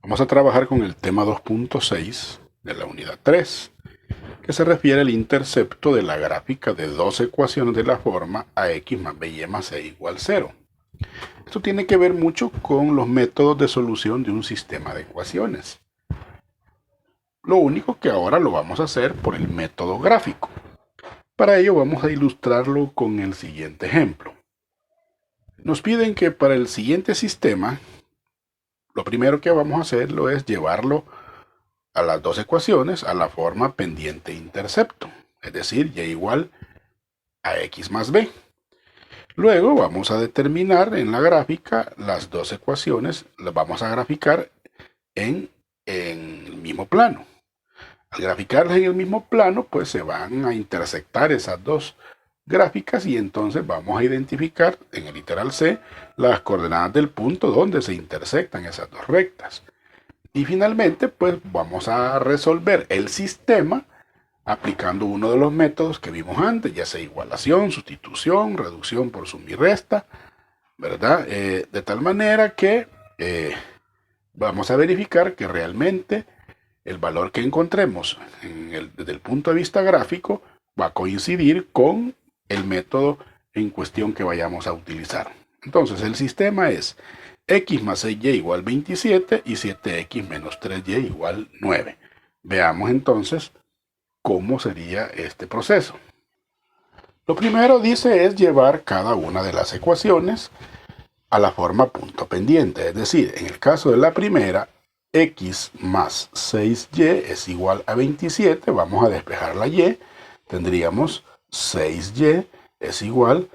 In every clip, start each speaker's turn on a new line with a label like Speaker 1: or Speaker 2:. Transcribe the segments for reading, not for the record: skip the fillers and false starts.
Speaker 1: Vamos a trabajar con el tema 2.6 de la unidad 3, que se refiere al intercepto de la gráfica de dos ecuaciones de la forma ax más by más c igual 0. Esto tiene que ver mucho con los métodos de solución de un sistema de ecuaciones. Lo único que ahora lo vamos a hacer por el método gráfico. Para ello vamos a ilustrarlo con el siguiente ejemplo. Nos piden que para el siguiente sistema, lo primero que vamos a hacerlo es llevarlo a las dos ecuaciones a la forma pendiente-intercepto, es decir, y igual a x más b. Luego vamos a determinar en la gráfica las dos ecuaciones, las vamos a graficar en el mismo plano. Al graficarlas en el mismo plano, pues se van a intersectar esas dos gráficas y entonces vamos a identificar en el literal C las coordenadas del punto donde se intersectan esas dos rectas. Y finalmente, pues vamos a resolver el sistema aplicando uno de los métodos que vimos antes, ya sea igualación, sustitución, reducción por suma y resta, ¿verdad? De tal manera que vamos a verificar que realmente el valor que encontremos desde el punto de vista gráfico va a coincidir con el método en cuestión que vayamos a utilizar. Entonces el sistema es x más 6y igual 27 y 7x menos 3y igual 9. Veamos entonces cómo sería este proceso. Lo primero dice es llevar cada una de las ecuaciones a la forma punto pendiente, es decir, en el caso de la primera, x más 6y es igual a 27, vamos a despejar la y, tendríamos 6y es igual,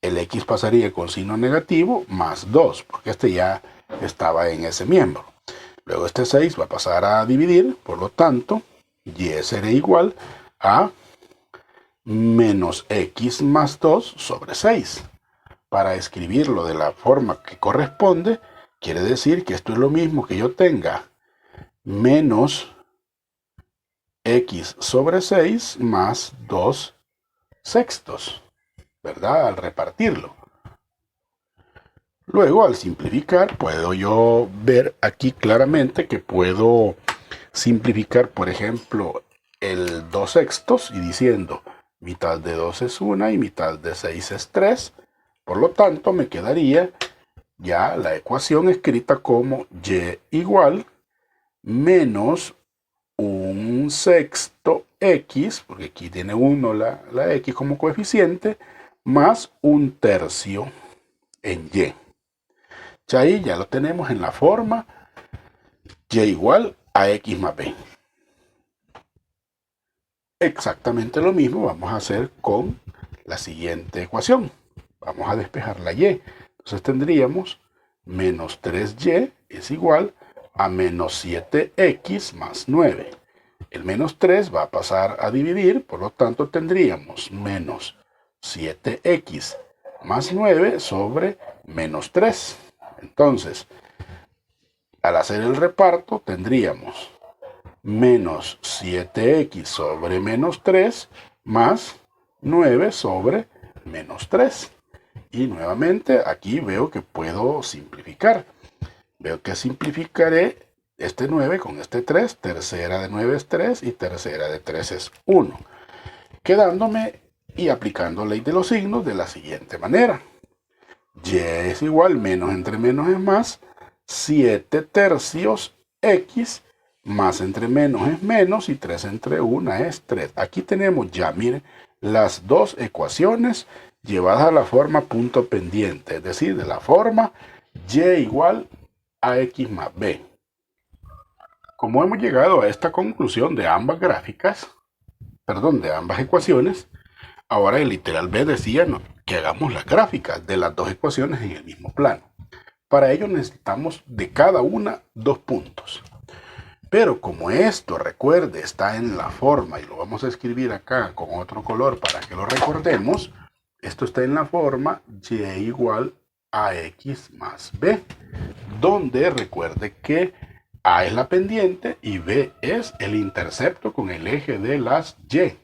Speaker 1: el x pasaría con signo negativo, más 2, porque este ya estaba en ese miembro. Luego este 6 va a pasar a dividir, por lo tanto, y será igual a menos x más 2 sobre 6. Para escribirlo de la forma que corresponde, quiere decir que esto es lo mismo que yo tenga menos x sobre 6 más 2 sextos, ¿verdad? Al repartirlo. Luego, al simplificar, puedo yo ver aquí claramente que puedo simplificar, por ejemplo, el 2 sextos y diciendo mitad de 2 es 1 y mitad de 6 es 3. Por lo tanto, me quedaría ya la ecuación escrita como y igual menos un sexto x, porque aquí tiene 1 la x como coeficiente, más un tercio en y. Ya ahí ya lo tenemos en la forma y igual a x más b. Exactamente lo mismo vamos a hacer con la siguiente ecuación. Vamos a despejar la y. Entonces tendríamos menos 3y es igual a menos 7x más 9. El menos 3 va a pasar a dividir, por lo tanto tendríamos menos 7x más 9 sobre menos 3. Entonces, al hacer el reparto tendríamos menos 7x sobre menos 3 más 9 sobre menos 3. Y nuevamente aquí veo que puedo simplificar. Veo que simplificaré este 9 con este 3. Tercera de 9 es 3 y tercera de 3 es 1. Quedándome y aplicando ley de los signos de la siguiente manera. Y es igual, menos entre menos es más, 7 tercios x más entre menos es menos y 3 entre 1 es 3. Aquí tenemos ya, miren, las dos ecuaciones llevadas a la forma punto pendiente, es decir, de la forma y igual a x más b. Como hemos llegado a esta conclusión de ambas gráficas, de ambas ecuaciones, ahora el literal B decía que hagamos las gráficas de las dos ecuaciones en el mismo plano. Para ello necesitamos de cada una dos puntos. Pero como esto, recuerde, está en la forma, y lo vamos a escribir acá con otro color para que lo recordemos, esto está en la forma y igual a x más b, donde recuerde que a es la pendiente y b es el intercepto con el eje de las y.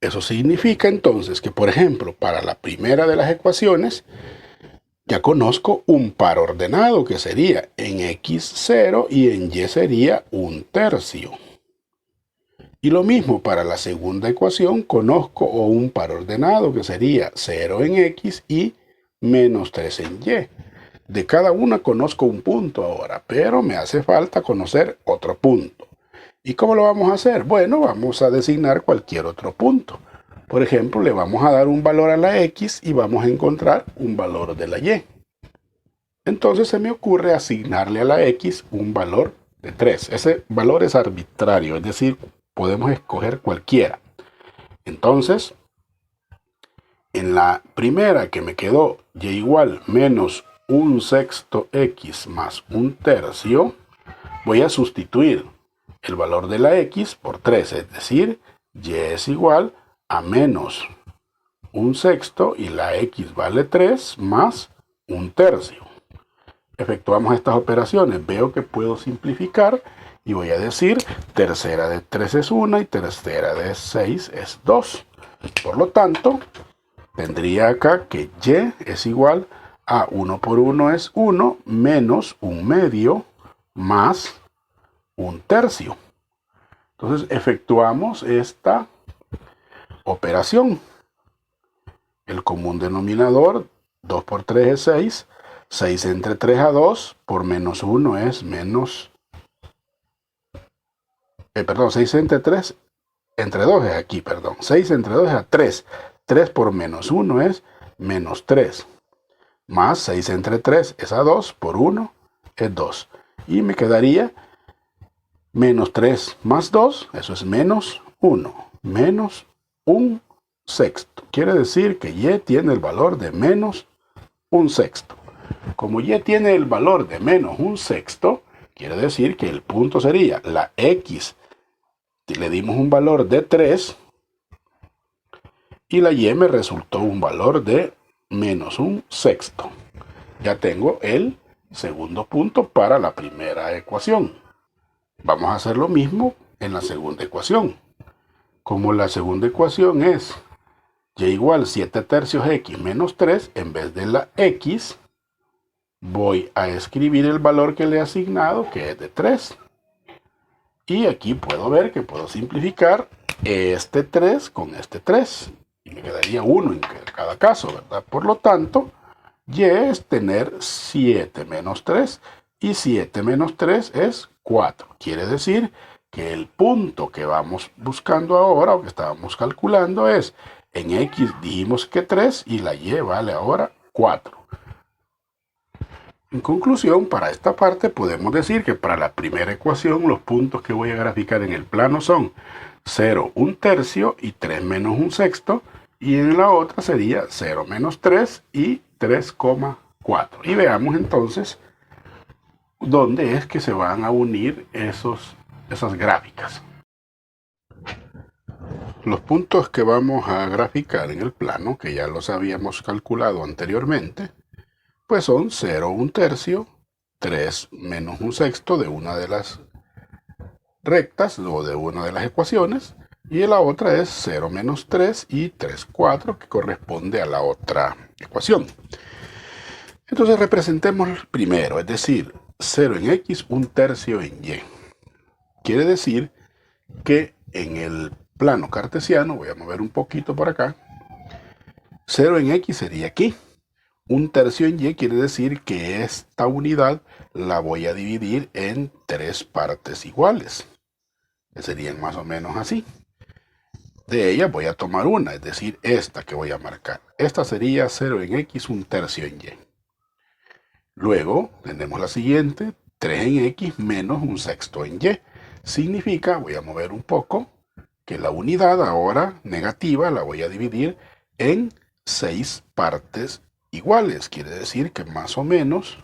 Speaker 1: Eso significa entonces que, por ejemplo, para la primera de las ecuaciones, Ya conozco un par ordenado que sería en x 0 y en y sería 1/3. Y lo mismo para la segunda ecuación, conozco un par ordenado que sería 0 en x y menos 3 en y. De cada una conozco un punto ahora, pero me hace falta conocer otro punto. ¿Y cómo lo vamos a hacer? Bueno, vamos a designar cualquier otro punto. Por ejemplo, le vamos a dar un valor a la x y vamos a encontrar un valor de la y. Entonces se me ocurre asignarle a la x un valor de 3. Ese valor es arbitrario, es decir, podemos escoger cualquiera. Entonces, en la primera que me quedó y igual menos 1/6 x más 1/3, voy a sustituir el valor de la x por 3, es decir, y es igual a menos 1/6 y la x vale 3 más 1/3. Efectuamos estas operaciones, veo que puedo simplificar y voy a decir tercera de 3 es 1 y tercera de 6 es 2. Por lo tanto, tendría acá que y es igual a 1 por 1 es 1 menos 1/2 más 1/3. Entonces efectuamos esta operación. El común denominador, 2 por 3 es 6. 6 entre 3 a 2 por menos 1 es menos... 6 entre 2 es aquí, 6 entre 2 es a 3. 3 por menos 1 es menos 3. Más 6 entre 3 es a 2 por 1 es 2. Y me quedaría menos 3 más 2, eso es menos 1. Menos 1/6. Quiere decir que y tiene el valor de menos 1/6. Como y tiene el valor de menos 1/6, quiere decir que el punto sería la x. Le dimos un valor de 3 y la y me resultó un valor de menos 1/6. Ya tengo el segundo punto para la primera ecuación. Vamos a hacer lo mismo en la segunda ecuación. Como la segunda ecuación es y igual 7/3 x menos 3, en vez de la x, voy a escribir el valor que le he asignado, que es de 3. Y aquí puedo ver que puedo simplificar este 3 con este 3. Y me quedaría 1 en cada caso, ¿verdad? Por lo tanto, y es tener 7 menos 3. Y 7 menos 3 es 4. Quiere decir que el punto que vamos buscando ahora, o que estábamos calculando, es en x dijimos que 3 y la y vale ahora 4. En conclusión, para esta parte podemos decir que para la primera ecuación los puntos que voy a graficar en el plano son 0, 1/3 y 3 menos 1/6, y en la otra sería 0 menos 3 y 3,4. Y veamos entonces dónde es que se van a unir esas gráficas. Los puntos que vamos a graficar en el plano, que ya los habíamos calculado anteriormente, pues son 0, 1/3, 3 menos 1/6 de una de las rectas o de una de las ecuaciones, y la otra es 0 menos 3 y 3,4, que corresponde a la otra ecuación. Entonces representemos primero, es decir, 0 en x, 1/3 en y. Quiere decir que en el plano cartesiano, voy a mover un poquito por acá, 0 en x sería aquí. 1/3 en y quiere decir que esta unidad la voy a dividir en 3 partes iguales, que serían más o menos así. De ellas voy a tomar una, es decir, esta que voy a marcar. Esta sería 0 en x, 1/3 en y. Luego tenemos la siguiente, 3 en x menos 1/6 en y. Significa, voy a mover un poco, que la unidad ahora negativa la voy a dividir en 6 partes iguales. Quiere decir que más o menos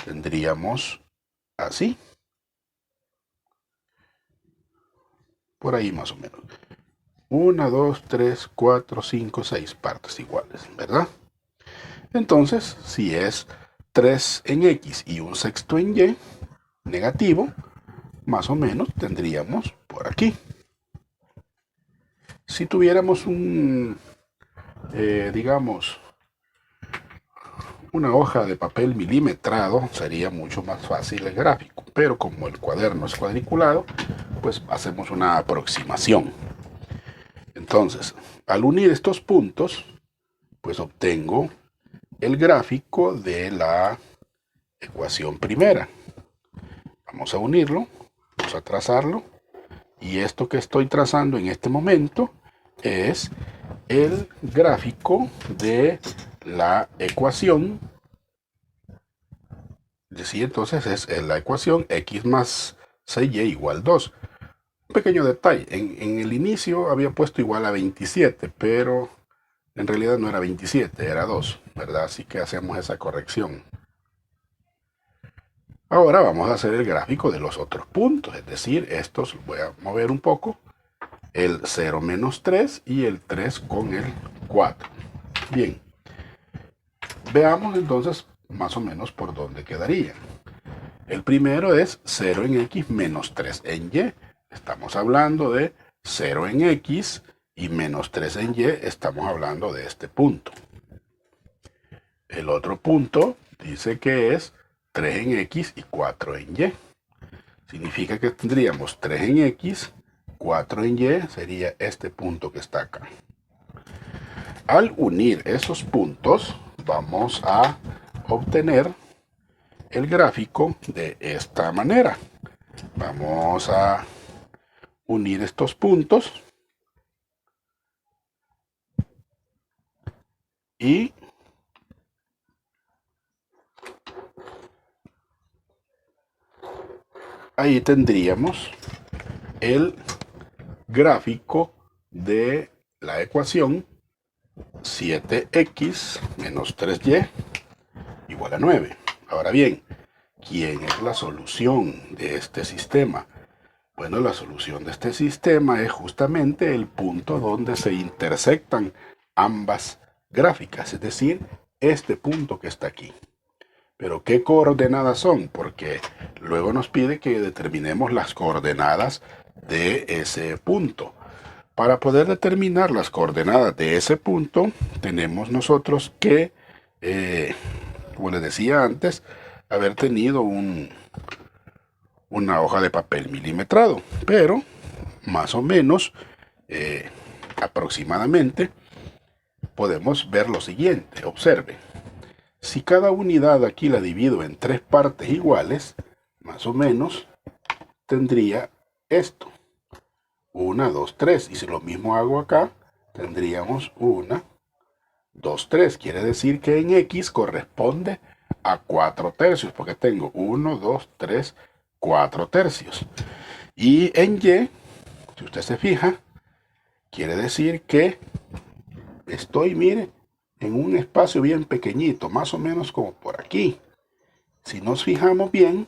Speaker 1: tendríamos así. Por ahí más o menos. 1, 2, 3, 4, 5, 6 partes iguales, ¿verdad? Entonces, si es 3 en x y 1/6 en y, negativo, más o menos tendríamos por aquí. Si tuviéramos digamos, una hoja de papel milimetrado sería mucho más fácil el gráfico, pero como el cuaderno es cuadriculado, pues hacemos una aproximación. Entonces, al unir estos puntos, pues obtengo el gráfico de la ecuación primera. Vamos a unirlo, vamos a trazarlo, y esto que estoy trazando en este momento es el gráfico de la ecuación. Es decir, entonces es la ecuación x más 6y igual 2. Un pequeño detalle, en el inicio había puesto igual a 27, pero en realidad no era 27, era 2, ¿verdad? Así que hacemos esa corrección. Ahora vamos a hacer el gráfico de los otros puntos, es decir, estos voy a mover un poco, el 0 menos 3 y el 3 con el 4. Bien, veamos entonces más o menos por dónde quedaría. El primero es 0 en x menos 3 en y. Estamos hablando de 0 en x y menos 3 en y, estamos hablando de este punto. El otro punto dice que es 3 en x y 4 en y. Significa que tendríamos 3 en x, 4 en y, sería este punto que está acá. Al unir esos puntos, vamos a obtener el gráfico de esta manera. Vamos a unir estos puntos y ahí tendríamos el gráfico de la ecuación 7x menos 3y igual a 9. Ahora bien, ¿quién es la solución de este sistema? Bueno, la solución de este sistema es justamente el punto donde se intersectan ambas gráficas, es decir, este punto que está aquí. Pero ¿qué coordenadas son? Porque luego nos pide que determinemos las coordenadas de ese punto. Para poder determinar las coordenadas de ese punto, tenemos nosotros que, como les decía antes, haber tenido una hoja de papel milimetrado, pero más o menos, aproximadamente, podemos ver lo siguiente. Observe, si cada unidad aquí la divido en 3 partes iguales, más o menos, tendría esto. 1, 2, 3. Y si lo mismo hago acá, tendríamos 1, 2, 3. Quiere decir que en X corresponde a 4 tercios, porque tengo 1, 2, 3, 4 tercios. Y en Y, si usted se fija, quiere decir que estoy, mire, en un espacio bien pequeñito, más o menos como por aquí. Si nos fijamos bien,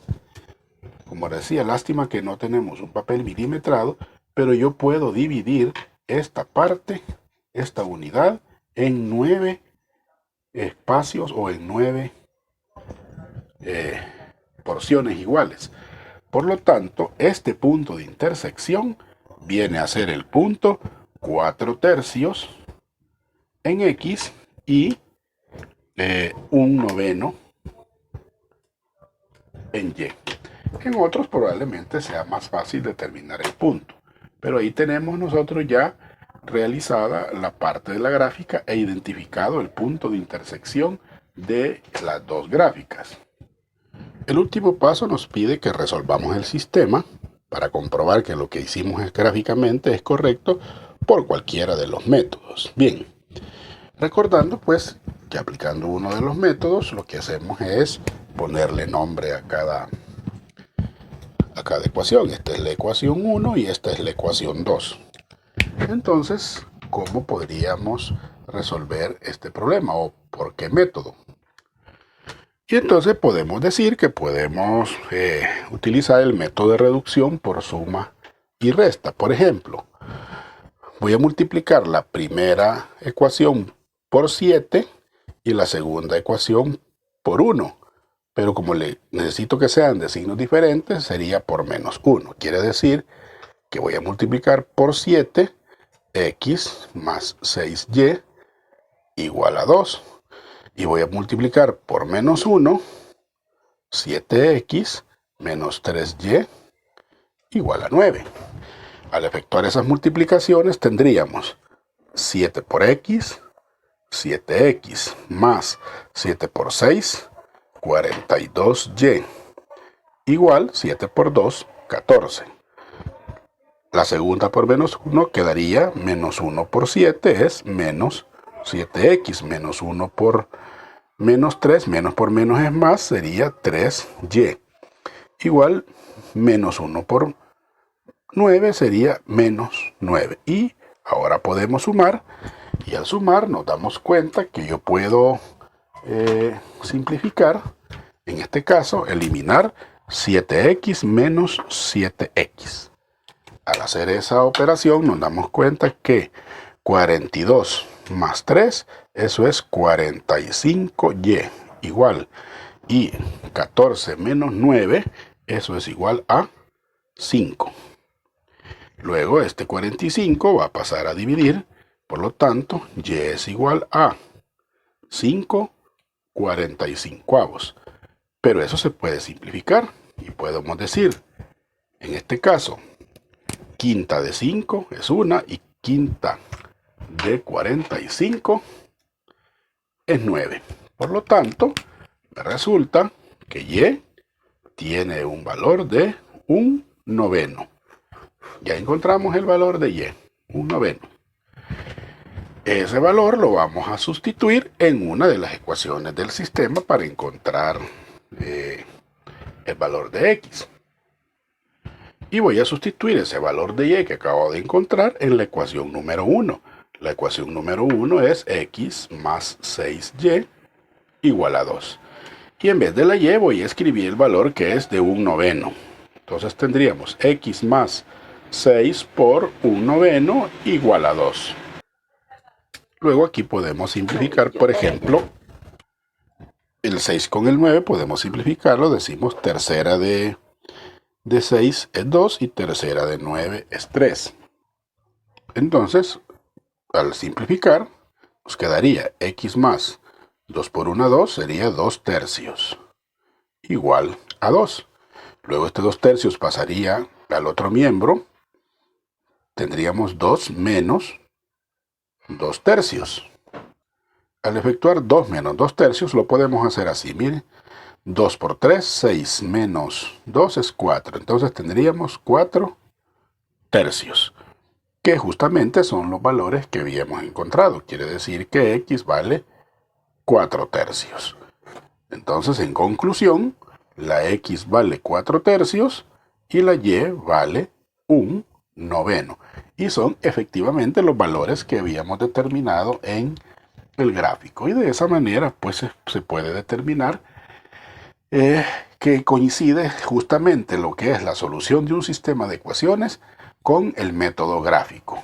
Speaker 1: como decía, lástima que no tenemos un papel milimetrado, pero yo puedo dividir esta parte, esta unidad, en 9 espacios o en 9 porciones iguales. Por lo tanto, este punto de intersección viene a ser el punto 4 tercios en X y 1/9 en Y. En otros probablemente sea más fácil determinar el punto, pero ahí tenemos nosotros ya realizada la parte de la gráfica e identificado el punto de intersección de las dos gráficas. El último paso nos pide que resolvamos el sistema para comprobar que lo que hicimos gráficamente es correcto por cualquiera de los métodos. Bien, recordando pues que aplicando uno de los métodos lo que hacemos es ponerle nombre a cada ecuación. Esta es la ecuación 1 y esta es la ecuación 2. Entonces, ¿cómo podríamos resolver este problema o por qué método? Y entonces podemos decir que podemos utilizar el método de reducción por suma y resta. Por ejemplo, voy a multiplicar la primera ecuación por 7 y la segunda ecuación por 1. Pero como necesito que sean de signos diferentes, sería por menos 1. Quiere decir que voy a multiplicar por 7 x más 6y igual a 2. y voy a multiplicar por menos 1, 7x menos 3y igual a 9. Al efectuar esas multiplicaciones tendríamos 7 por x, 7x más 7 por 6, 42y, igual 7 por 2, 14. La segunda por menos 1 quedaría menos 1 por 7 es menos 7x, menos 1 por menos 3, menos por menos es más, sería 3y, igual menos 1 por 9 sería menos 9. Y ahora podemos sumar, y al sumar nos damos cuenta que yo puedo simplificar, en este caso eliminar 7x menos 7x. Al hacer esa operación nos damos cuenta que 42 más 3, eso es 45y, igual, y 14 menos 9, eso es igual a 5. Luego este 45 va a pasar a dividir, por lo tanto, y es igual a 5 45avos. Pero eso se puede simplificar y podemos decir, en este caso, quinta de 5 es 1 y quinta de 45 es 9. Por lo tanto, me resulta que y tiene un valor de 1/9. Ya encontramos el valor de y, 1/9. Ese valor lo vamos a sustituir en una de las ecuaciones del sistema para encontrar el valor de x. Y voy a sustituir ese valor de y que acabo de encontrar en la ecuación número 1. La ecuación número 1 es x más 6y igual a 2. Y en vez de la y voy a escribir el valor que es de 1/9. Entonces tendríamos x más 6 por 1/9 igual a 2. Luego aquí podemos simplificar, por ejemplo, el 6 con el 9 podemos simplificarlo. Decimos tercera de 6 es 2 y tercera de 9 es 3. Entonces, al simplificar, nos quedaría x más 2 por 1, 2, sería 2 tercios, igual a 2. Luego este 2 tercios pasaría al otro miembro. Tendríamos 2 menos 2 tercios. Al efectuar 2 menos 2 tercios, lo podemos hacer así, miren. 2 por 3, 6 menos 2 es 4. Entonces tendríamos 4 tercios, que justamente son los valores que habíamos encontrado. Quiere decir que x vale 4 tercios. Entonces, en conclusión, la x vale 4 tercios y la y vale 1/9. Y son efectivamente los valores que habíamos determinado en el gráfico. Y de esa manera, pues, se puede determinar que coincide justamente lo que es la solución de un sistema de ecuaciones con el método gráfico.